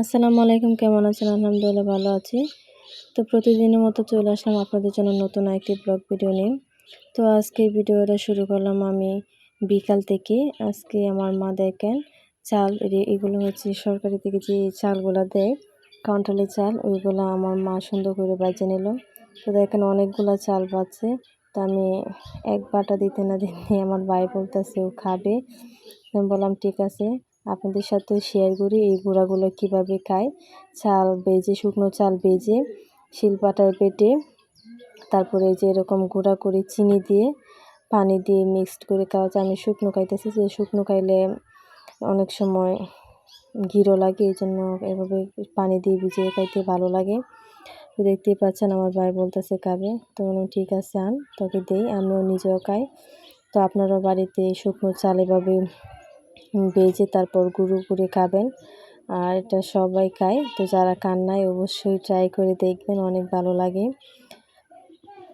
আসসালামু আলাইকুম, কেমন আছেন? আলহামদুলিল্লাহ ভালো আছি। তো প্রতিদিনের মতো চলে আসলাম আপনাদের জন্য নতুন একটি ব্লগ ভিডিও নিয়ে। তো আজকে ভিডিওটা শুরু করলাম আমি বিকাল থেকে। আজকে আমার মা দেখেন চাল এগুলো হচ্ছে সরকারি থেকে যে চালগুলা দেয়, কাউন্টালি চাল, ওইগুলো আমার মা সুন্দর করে বেজে নিল। তো দেখেন অনেকগুলো চাল বাজছে। তো আমি এক বাটা দিতে না দিতে আমার ভাই বলতেছে ও খাবে। আমি বললাম ঠিক আছে, আপনাদের সাথেও শেয়ার করি এই গুঁড়াগুলো কীভাবে খায়। চাল ভেজে, শুকনো চাল ভেজে শিলপাটায় বেটে তারপরে যে এরকম গুঁড়া করে চিনি দিয়ে পানি দিয়ে মিক্সড করে খাওয়া যায়। আমি শুকনো খাইতেছি, যে শুকনো খাইলে অনেক সময় ঘিরও লাগে, এই জন্য এভাবে পানি দিয়ে ভিজিয়ে খাইতে ভালো লাগে। তো দেখতেই পাচ্ছেন আমার ভাই বলতেছে খাবে। তো বললাম ঠিক আছে আন, তোকে দেই, আমিও নিজেও খাই। তো আপনারাও বাড়িতে শুকনো চাল এভাবে ভেজে তারপর গুঁড়ো করে খাবেন। আর এটা সবাই খায়, তো যারা খান নাই অবশ্যই ট্রাই করে দেখবেন, অনেক ভালো লাগে।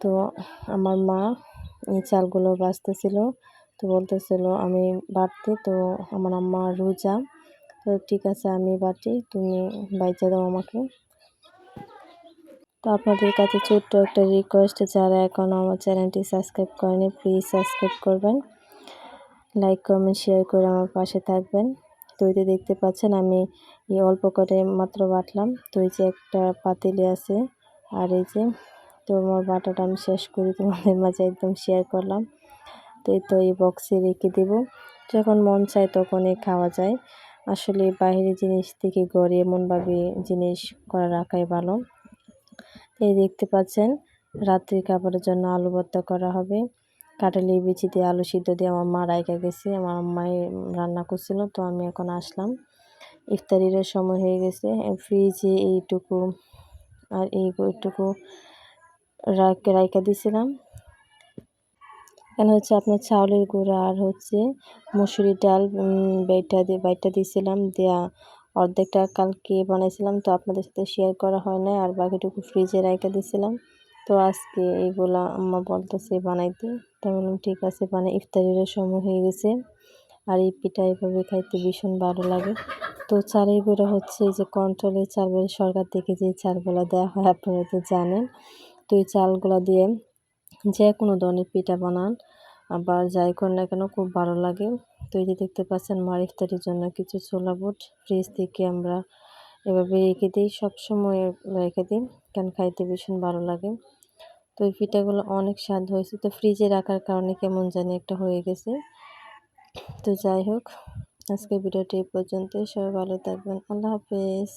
তো আমার মা এই চালগুলো বাছতেছিল, তো বলতেছিল আমি বাটতে, তো আমার আম্মা রোজা, তো ঠিক আছে আমি বাটি, তুমি বাইচা দাও আমাকে। তো আপনাদের কাছে ছোট্ট একটা রিকোয়েস্ট, যারা এখনও আমার চ্যানেলটি সাবস্ক্রাইব করেনি প্লিজ সাবস্ক্রাইব করবেন, লাইক কমেন্ট শেয়ার করে আমার পাশে থাকবেন। তো এই যে দেখতে পাচ্ছেন আমি এই অল্প করে মাত্র বাটলাম। তো এই যে একটা পাতিলে আছে, আর এই যে তো আমার বাটাটা আমি শেষ করি তোমাদের মাঝে একদম শেয়ার করলাম। তো এই তো এই বক্সে রেখে দেব, যখন মন চায় তখনই খাওয়া যায়। আসলে বাইরের জিনিস থেকে ঘরে এমনভাবে জিনিস করা রাখাই ভালো। এই দেখতে পাচ্ছেন রাত্রির খাবারের জন্য আলু ভর্তা করা হবে। কাঁঠালি বিচি দিয়ে আলু সিদ্ধ দিয়ে আমার মা রাইখা গেছে, আমার আম্মাই রান্না করছিল। তো আমি এখন আসলাম, ইফতারিরও সময় হয়ে গেছে। ফ্রিজে এইটুকু আর এইটুকু রাইখা দিয়েছিলাম। এখানে হচ্ছে আপনার চাউলের গুঁড়া আর হচ্ছে মসুরি ডাল বাইটা দিয়েছিলাম, দেয়া অর্ধেকটা কালকে বানাইছিলাম, তো আপনাদের সাথে শেয়ার করা হয় না, আর বাকিটুকু ফ্রিজে রাইখা দিয়েছিলাম। তো আজকে এইগুলা আম্মা বলতেছে বানাইতে, তো বললাম ঠিক আছে বানাই, ইফতারিরও সময় হয়ে গেছে। আর এই পিঠা এভাবে খাইতে ভীষণ ভালো লাগে। তো চালের গুঁড়া হচ্ছে যে কন্ট্রোলের চাল, সরকার থেকে যে চালগুলো দেওয়া হয় আপনারা তো জানেন। তো এই চালগুলো দিয়ে যে কোনো ধরনের পিঠা বানান, আবার যাই করেন না কেন খুব ভালো লাগে। তো এই যে দেখতে পাচ্ছেন মার ইফতারির জন্য কিছু ছোলা বুট ফ্রিজ থেকে আমরা এভাবে রেখে দিই, সবসময় রেখে দিই, কারণ খাইতে ভীষণ ভালো লাগে। তো এই পিঠাগুলো অনেক স্বাদ হয়েছে, তো ফ্রিজে রাখার কারণে কেমন জানি একটা হয়ে গেছে। তো যাই হোক, আজকের ভিডিওটি এই পর্যন্তই। সবাই ভালো থাকবেন, আল্লাহ হাফেজ।